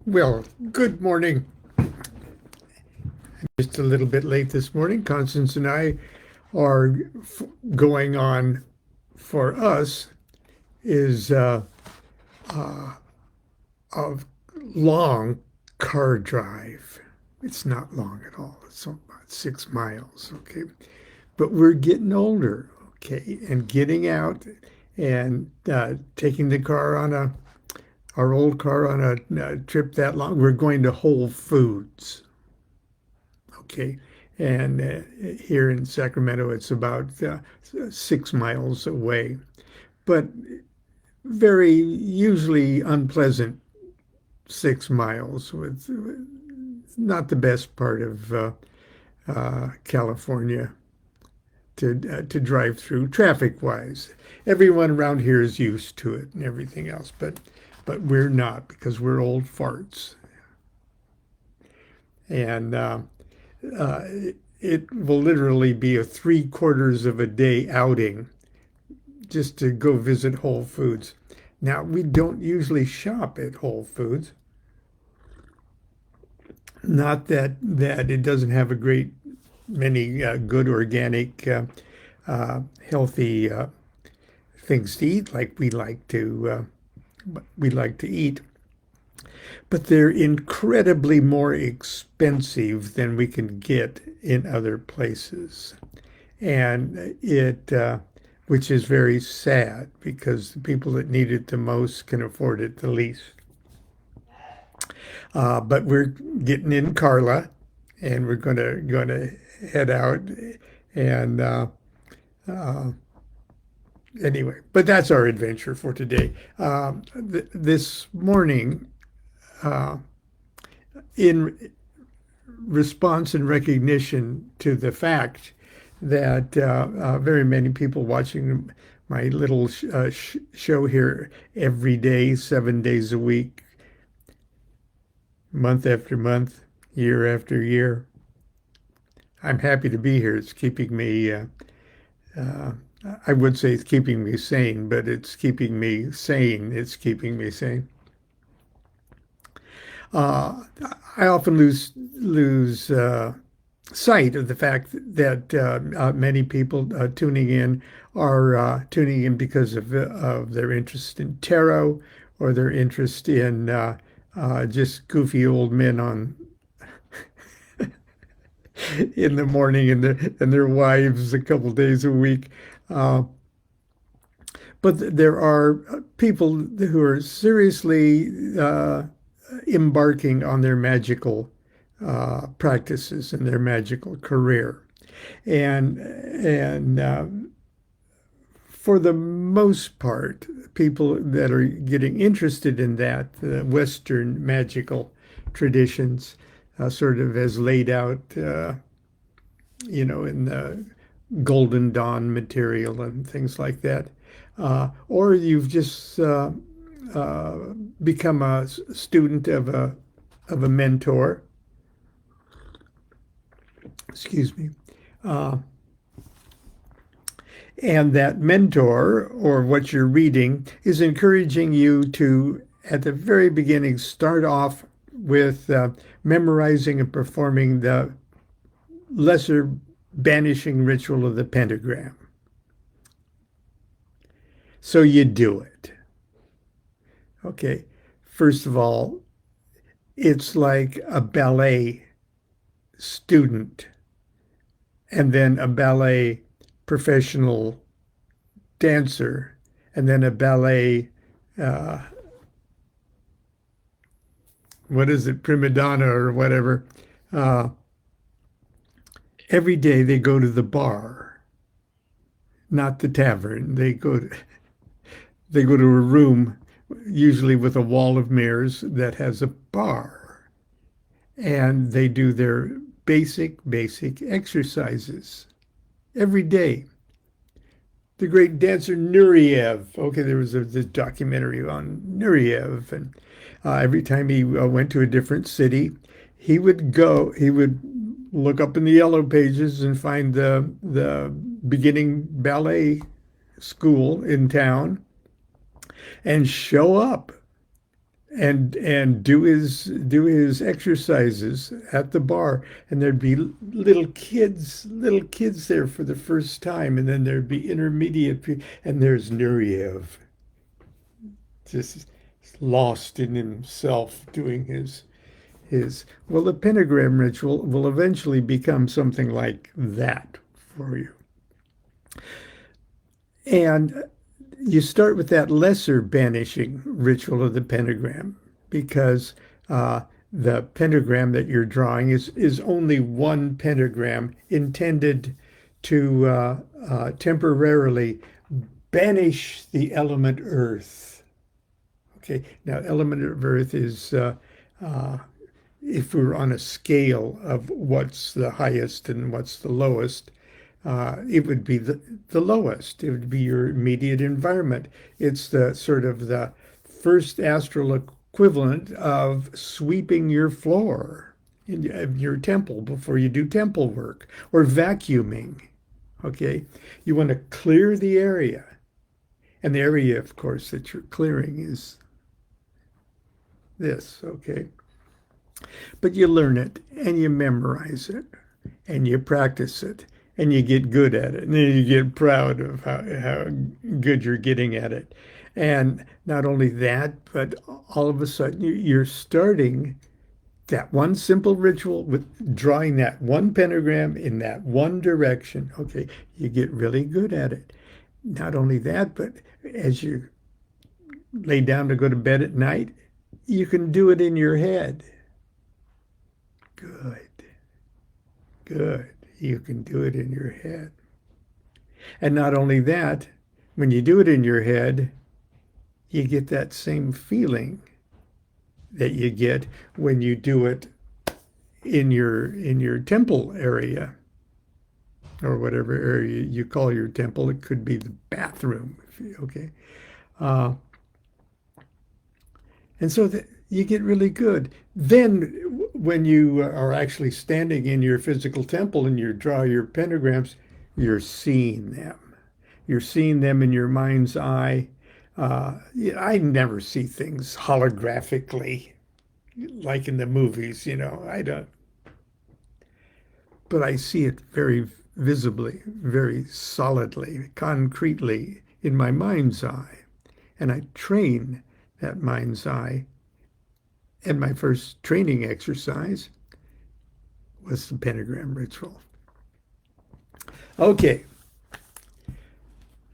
Well, good morning. Just a little bit late this morning. Constance and I are going on, for us, is a long car drive. It's not long at all. It's about 6 miles, okay? But we're getting older, okay? And getting out and taking the car on our old car on a trip that long. We're going to Whole Foods. Okay. And here in Sacramento, it's about 6 miles away, but very usually unpleasant 6 miles with not the best part of California to drive through traffic wise. Everyone around here is used to it and everything else, but we're not because we're old farts. And uh, it will literally be a 3/4 of a day outing just to go visit Whole Foods. Now, we don't usually shop at Whole Foods. Not that it doesn't have a great many good organic, healthy things to eat like we like to eat, but they're incredibly more expensive than we can get in other places. And which is very sad because the people that need it the most can afford it the least. But we're getting in Carla, and we're going to head out, and uh, anyway. But that's our adventure for today. This morning, uh, in response and recognition to the fact that very many people watching my little show here every day, 7 days a week, month after month, year after year. I'm happy to be here. It's keeping me, I would say it's keeping me sane, but it's keeping me sane. It's keeping me sane. Uh, I often lose sight of the fact that many people tuning in are tuning in because of their interest in tarot or their interest in just goofy old men on in the morning and their wives a couple days a week. Uh, but there are people who are seriously embarking on their magical practices and their magical career. And for the most part, people that are getting interested in that, the Western magical traditions, sort of as laid out, in the Golden Dawn material and things like that, or you've just uh, become a student of a mentor. Excuse me. Uh, and that mentor or what you're reading is encouraging you to, at the very beginning, start off with memorizing and performing the lesser banishing ritual of the pentagram. So you do it. Okay. First of all, it's like a ballet student and then a ballet professional dancer and then a ballet, uh, what is it, prima donna or whatever. Uh, every day they go to the bar, not the tavern. They go to a room, usually with a wall of mirrors that has a bar, and they do their basic exercises every day. The great dancer Nureyev. Okay, there was this documentary on Nureyev, and every time he went to a different city, he would look up in the yellow pages and find the beginning ballet school in town and show up and do his exercises at the bar, and there'd be little kids there for the first time, and then there'd be and there's Nureyev just lost in himself doing his well, the pentagram ritual will eventually become something like that for you. And you start with that lesser banishing ritual of the pentagram because the pentagram that you're drawing is only one pentagram intended to temporarily banish the element earth. Okay, now element of earth is uh, if we're on a scale of what's the highest and what's the lowest, it would be the lowest. It would be your immediate environment. It's the sort of the first astral equivalent of sweeping your floor in your temple before you do temple work or vacuuming. Okay. You want to clear the area. And the area, of course, that you're clearing is this. Okay. But you learn it and you memorize it and you practice it and you get good at it. And then you get proud of how good you're getting at it. And not only that, but all of a sudden you're starting that one simple ritual with drawing that one pentagram in that one direction. Okay, you get really good at it. Not only that, but as you lay down to go to bed at night, you can do it in your head. Good, good. You can do it in your head. And not only that, when you do it in your head, you get that same feeling that you get when you do it in your temple area or whatever area you call your temple. It could be the bathroom. Okay. Uh, and so you get really good. Then when you are actually standing in your physical temple and you draw your pentagrams, you're seeing them. You're seeing them in your mind's eye. I never see things holographically like in the movies, I don't, but I see it very visibly, very solidly, concretely in my mind's eye. And I train that mind's eye. And my first training exercise was the pentagram ritual. Okay.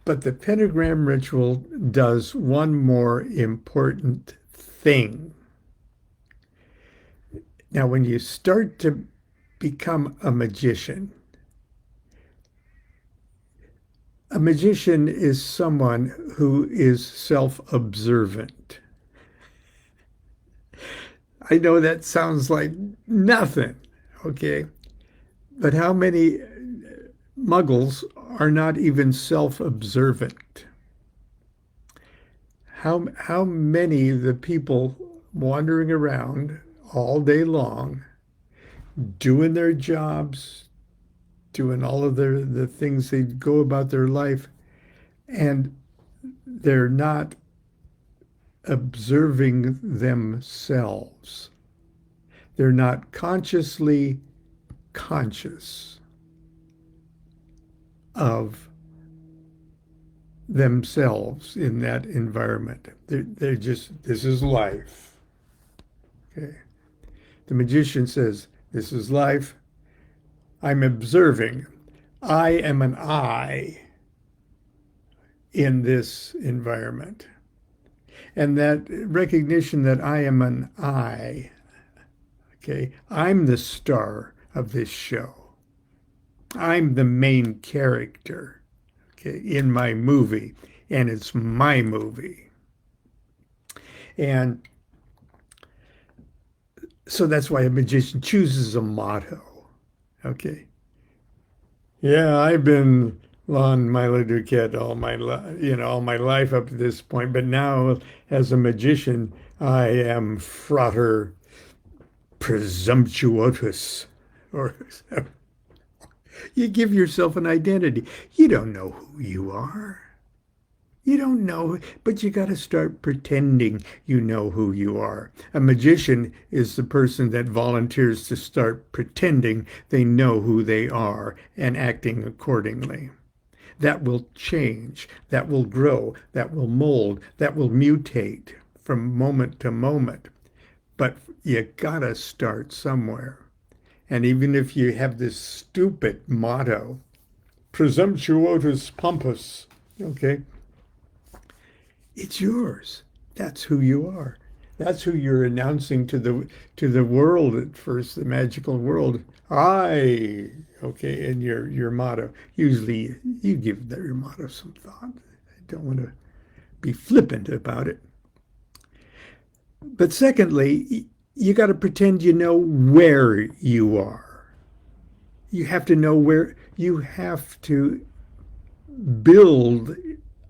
But the pentagram ritual does one more important thing. Now, when you start to become a magician is someone who is self-observant. I know that sounds like nothing, okay? But how many muggles are not even self-observant? How many of the people wandering around all day long, doing their jobs, doing all of the things they go about their life, and they're not observing themselves. They're not consciously conscious of themselves in that environment. They're just, this is life. Okay. The magician says, this is life. I'm observing. I am an I in this environment. And that recognition that I am an I, okay, I'm the star of this show. I'm the main character, okay, in my movie, and it's my movie. And so that's why a magician chooses a motto. Okay. Yeah, I've been Lon Milo DuQuette all my life up to this point, but now as a magician, I am Frater Presumptuosus, or you give yourself an identity. You don't know who you are. You don't know, but you got to start pretending you know who you are. A magician is the person that volunteers to start pretending they know who they are and acting accordingly. That will change, that will grow, that will mold, that will mutate from moment to moment. But you got to start somewhere. And even if you have this stupid motto, presumptuotus pompous, okay, it's yours. That's who you are. That's who you're announcing to the world at first, the magical world. I, okay, and your motto. Usually you give your motto some thought. I don't want to be flippant about it. But secondly, you got to pretend you know where you are. You have to know where you have to build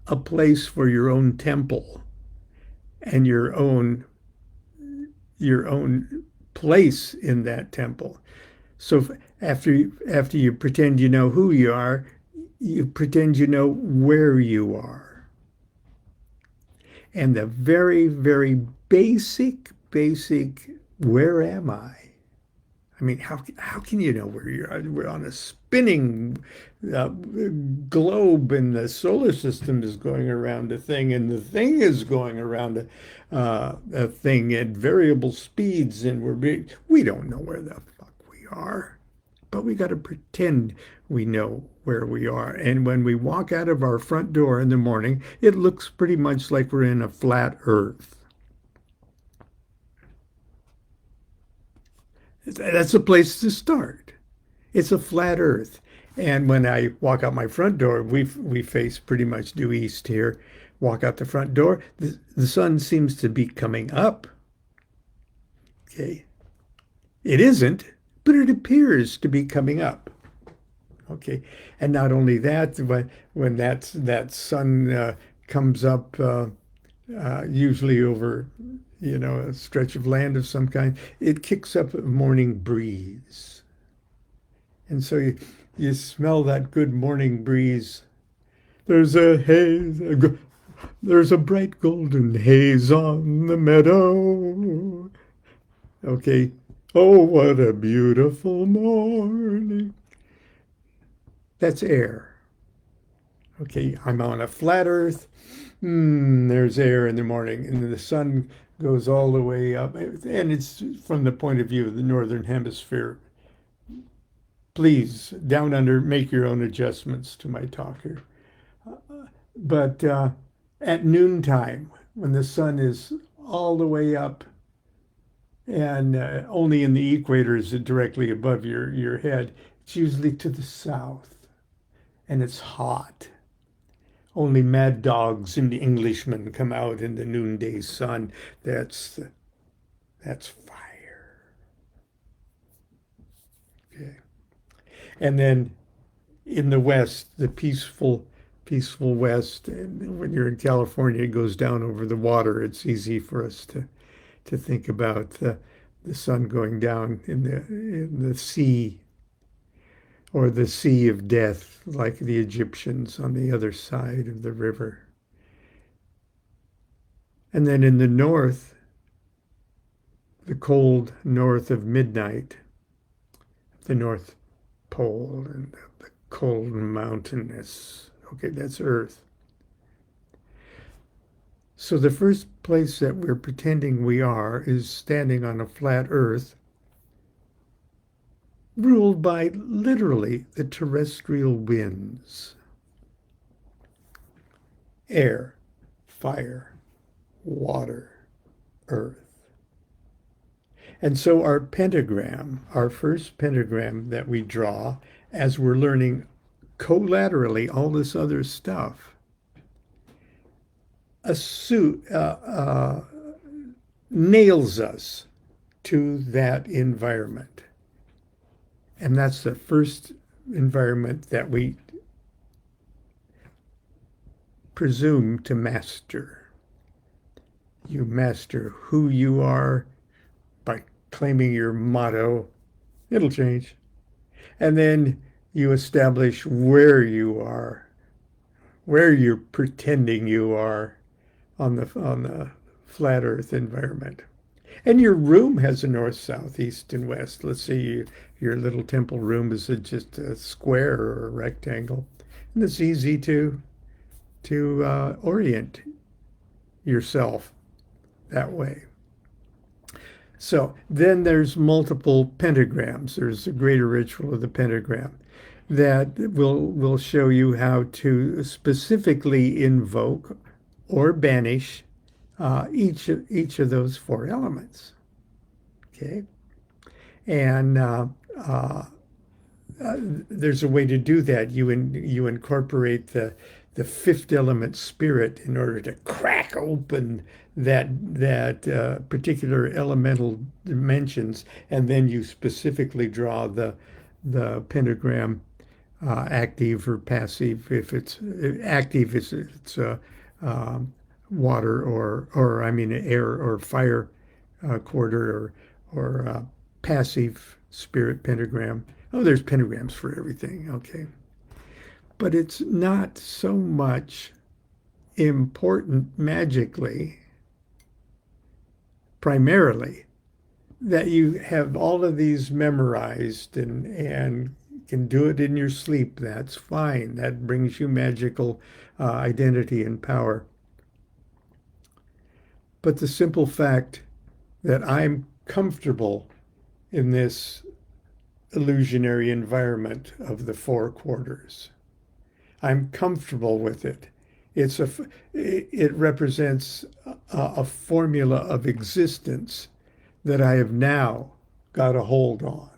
a place for your own temple and your own place in that temple. So after you pretend you know who you are, you pretend you know where you are. And the very, very basic, where am I? I mean, how can you know where you are? We're on a spinning uh, globe, and the solar system is going around a thing, and the thing is going around a thing at variable speeds, and we don't know where the fuck we are, but we got to pretend we know where we are. And when we walk out of our front door in the morning, it looks pretty much like we're in a flat Earth. That's a place to start. It's a flat Earth. And when I walk out my front door, we face pretty much due east here. Walk out the front door, the sun seems to be coming up. Okay. It isn't, but it appears to be coming up. Okay. And not only that, when that sun comes up, usually over, a stretch of land of some kind, it kicks up a morning breeze. And so you smell that good morning breeze. There's a haze, there's a bright golden haze on the meadow. Okay. Oh, what a beautiful morning. That's air. Okay, I'm on a flat earth. There's air in the morning, and then the sun goes all the way up, and it's from the point of view of the northern hemisphere. Please, down under, make your own adjustments to my talk here. But at noontime, when the sun is all the way up and only in the equator is it directly above your head, it's usually to the south, and it's hot. Only mad dogs and Englishmen come out in the noonday sun. That's fire. Okay. And then in the west, the peaceful west. And when you're in California, it goes down over the water. It's easy for us to think about the sun going down in the sea, or the sea of death, like the Egyptians on the other side of the river. And then in the north, the cold north of midnight, the North Pole, and the cold mountainous. Okay, that's Earth. So the first place that we're pretending we are is standing on a flat Earth, ruled by literally the terrestrial winds: air, fire, water, earth. And so our pentagram, our first pentagram that we draw as we're learning collaterally all this other stuff, nails us to that environment. And that's the first environment that we presume to master. You master who you are by claiming your motto. It'll change. And then you establish where you are where you're pretending you are on the flat Earth environment. And your room has a north, south, east, and west. Let's say your little temple room is just a square or a rectangle, and it's easy to orient yourself that way. So then there's multiple pentagrams. There's a greater ritual of the pentagram that will show you how to specifically invoke or banish each of those four elements. Okay, and there's a way to do that. You incorporate the fifth element spirit in order to crack open that particular elemental dimensions, and then you specifically draw the pentagram, active or passive. If it's active, it's water or I mean air or fire quarter or passive spirit pentagram. Oh, there's pentagrams for everything. Okay. But it's not so much important magically, primarily, that you have all of these memorized and can do it in your sleep. That's fine. That brings you magical identity and power. But the simple fact that I'm comfortable in this illusionary environment of the four quarters. I'm comfortable with it. It represents a formula of existence that I have now got a hold on.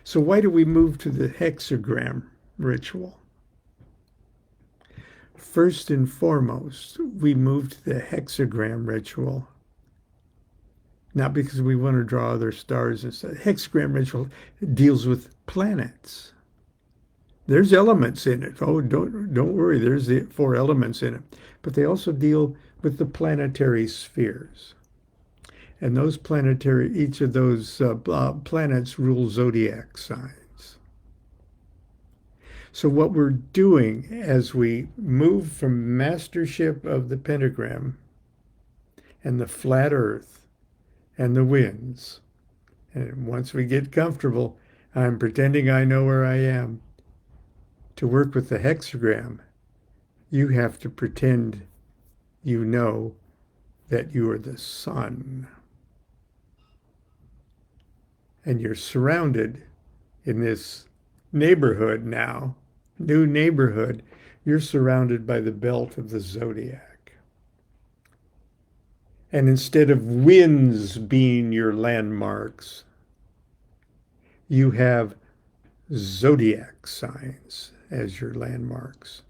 So why do we move to the hexagram ritual? First and foremost, we move to the hexagram ritual, not because we want to draw other stars and stuff. Hexagram ritual deals with planets. There's elements in it. Oh, don't worry. There's the four elements in it. But they also deal with the planetary spheres. And those planetary, each of those planets rule zodiac signs. So what we're doing as we move from mastership of the pentagram and the flat earth and the winds, and once we get comfortable, I'm pretending I know where I am. To work with the hexagram, you have to pretend you know that you are the sun. And you're surrounded in this neighborhood now, new neighborhood. You're surrounded by the belt of the zodiac. And instead of winds being your landmarks, you have zodiac signs as your landmarks.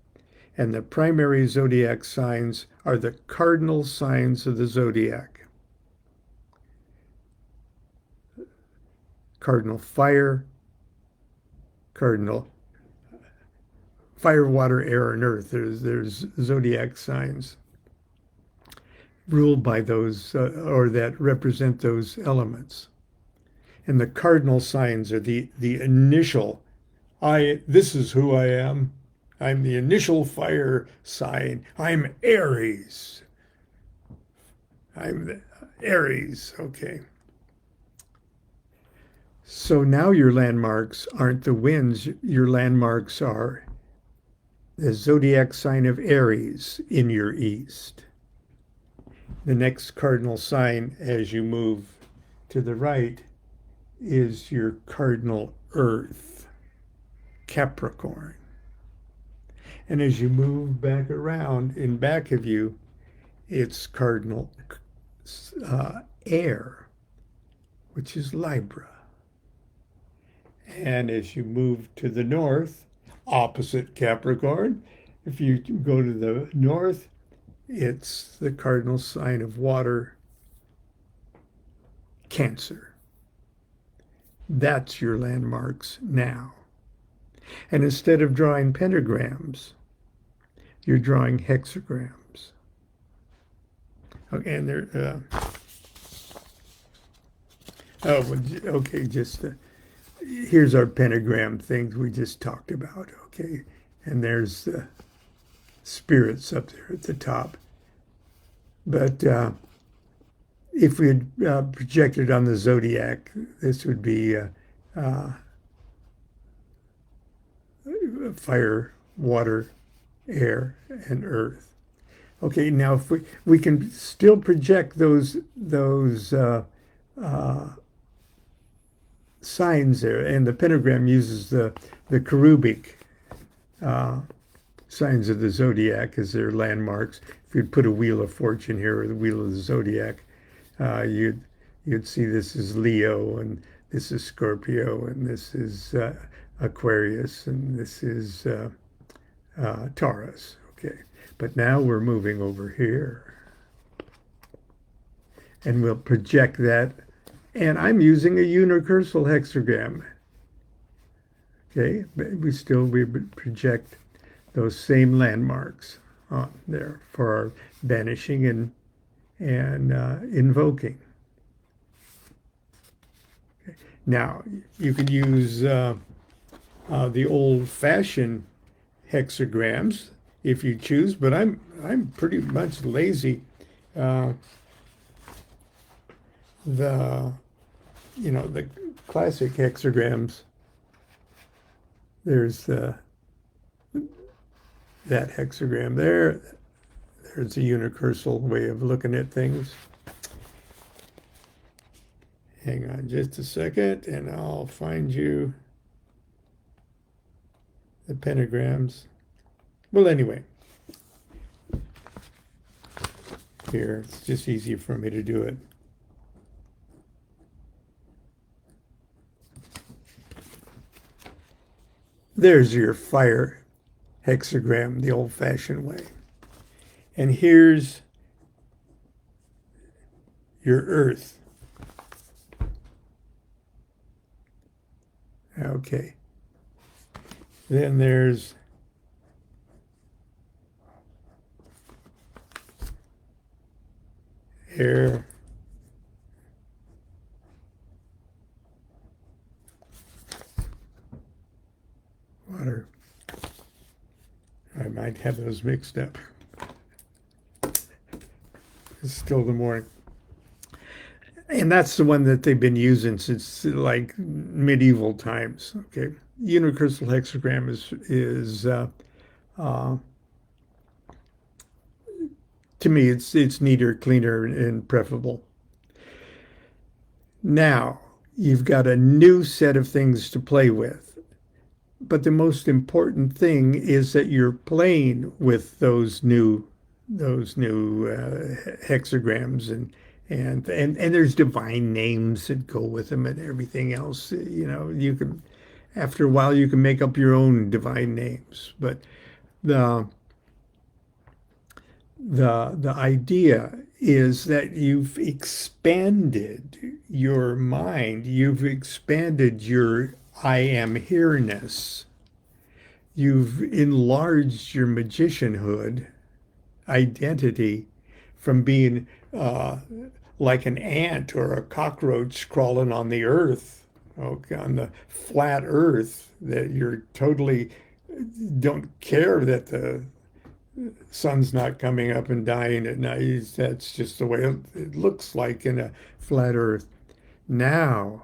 And the primary zodiac signs are the cardinal signs of the zodiac. Cardinal fire, cardinal fire, water, air, and earth. There's zodiac signs ruled by those or that represent those elements. And the cardinal signs are the initial. This is who I am. I'm the initial fire sign. I'm Aries. I'm the Aries. Okay. So now your landmarks aren't the winds. Your landmarks are the zodiac sign of Aries in your east. The next cardinal sign as you move to the right is your cardinal earth, Capricorn. And as you move back around in back of you, it's cardinal air, which is Libra. And as you move to the north, opposite Capricorn, if you go to the north, it's the cardinal sign of water, Cancer. That's your landmarks now. And instead of drawing pentagrams, you're drawing hexagrams. Okay, and they're, okay, just here's our pentagram things we just talked about. Okay, and there's the spirits up there at the top. But if we had projected on the zodiac, this would be fire, water, air, and earth. Okay, now if we can still project those signs there, and the pentagram uses the cherubic signs of the zodiac as their landmarks. If you'd put a wheel of fortune here or the wheel of the zodiac, you'd see this is Leo, and this is Scorpio, and this is Aquarius, and this is Taurus. Okay, but now we're moving over here, and we'll project that. And I'm using a universal hexagram. Okay, but we project those same landmarks on there for our banishing and invoking. Okay. Now you could use the old-fashioned hexagrams if you choose, but I'm pretty much lazy. The classic hexagrams. There's that hexagram there. There's a universal way of looking at things. Hang on just a second, and I'll find you the pentagrams. Well, anyway, here, it's just easier for me to do it. There's your fire hexagram, the old-fashioned way. And here's your earth. Okay. Then there's air. Water. I might have those mixed up. It's still the morning. And that's the one that they've been using since like medieval times. Okay. Universal hexagram is to me it's neater, cleaner, and preferable. Now you've got a new set of things to play with. But the most important thing is that you're playing with those new hexagrams, and there's divine names that go with them and everything else. You can, after a while, you can make up your own divine names. But the idea is that you've expanded your mind, you've expanded your I am here-ness. You've enlarged your magicianhood identity from being like an ant or a cockroach crawling on the earth, okay, on the flat earth, that you're totally don't care that the sun's not coming up and dying at night. That's just the way it looks like in a flat earth. Now,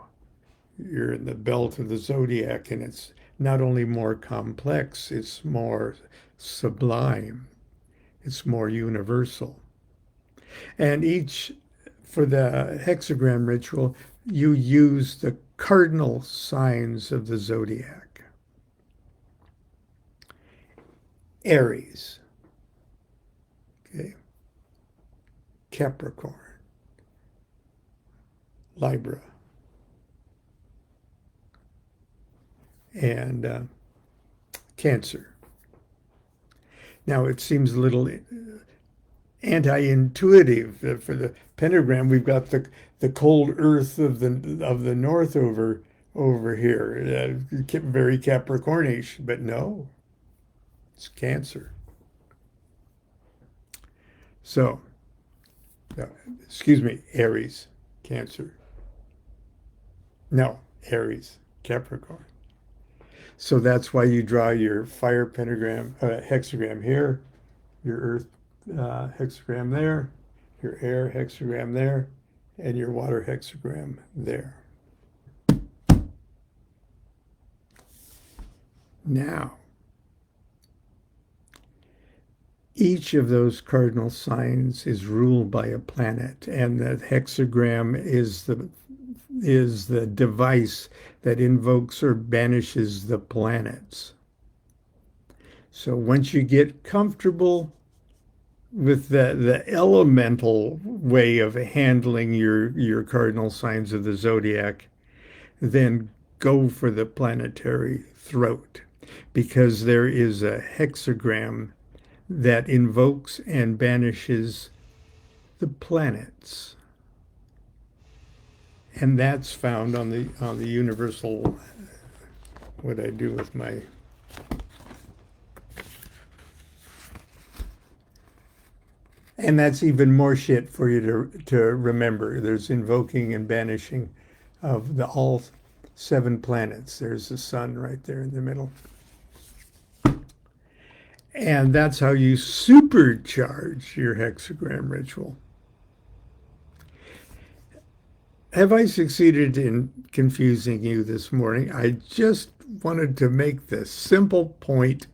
you're in the belt of the zodiac, and it's not only more complex, it's more sublime, it's more universal. And for the hexagram ritual, you use the cardinal signs of the zodiac. Aries, okay, Capricorn, Libra, and Cancer. Now it seems a little anti-intuitive. For the pentagram, we've got the cold earth of the north over here, very Capricornish, but no, it's Cancer. So, excuse me, Aries, Cancer. No, Aries, Capricorn. So that's why you draw your fire pentagram, hexagram here, your earth hexagram there, your air hexagram there, and your water hexagram there. Now, each of those cardinal signs is ruled by a planet, and the hexagram is the device that invokes or banishes the planets. So once you get comfortable with the elemental way of handling your cardinal signs of the zodiac, then go for the planetary throat, because there is a hexagram that invokes and banishes the planets. And that's found on the universal, what I do with my, and that's even more shit for you to remember. There's invoking and banishing of the all 7 planets. There's the sun right there in the middle. And that's how you supercharge your hexagram ritual. Have I succeeded in confusing you this morning? I just wanted to make the simple point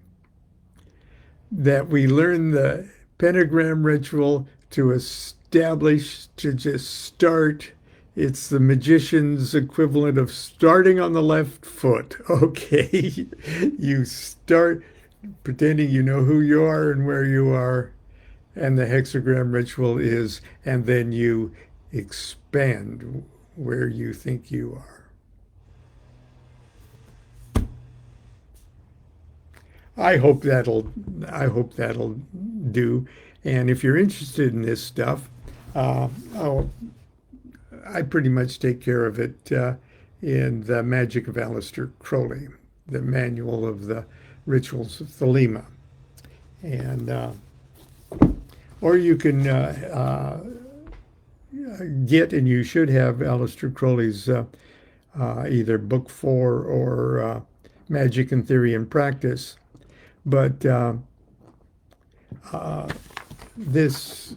that we learn the pentagram ritual to establish, to just start. It's the magician's equivalent of starting on the left foot. Okay, you start pretending you know who you are and where you are, and the hexagram ritual is, and then you expand where you think you are. I hope that'll do. And if you're interested in this stuff, uh, oh, I pretty much take care of it in the Magic of Aleister Crowley, the Manual of the Rituals of Thelema. And or you can get, and you should have, Aleister Crowley's either book 4 or Magic and Theory and Practice. But this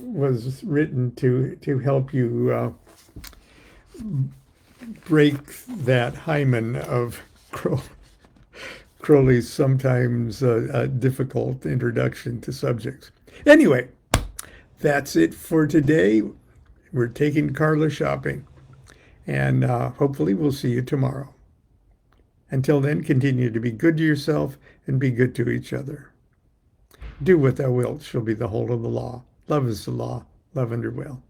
was written to help you break that hymen of Crowley's sometimes difficult introduction to subjects. Anyway, that's it for today. We're taking Carla shopping, and hopefully we'll see you tomorrow. Until then, continue to be good to yourself and be good to each other. Do what thou wilt shall be the whole of the law. Love is the law. Love under will.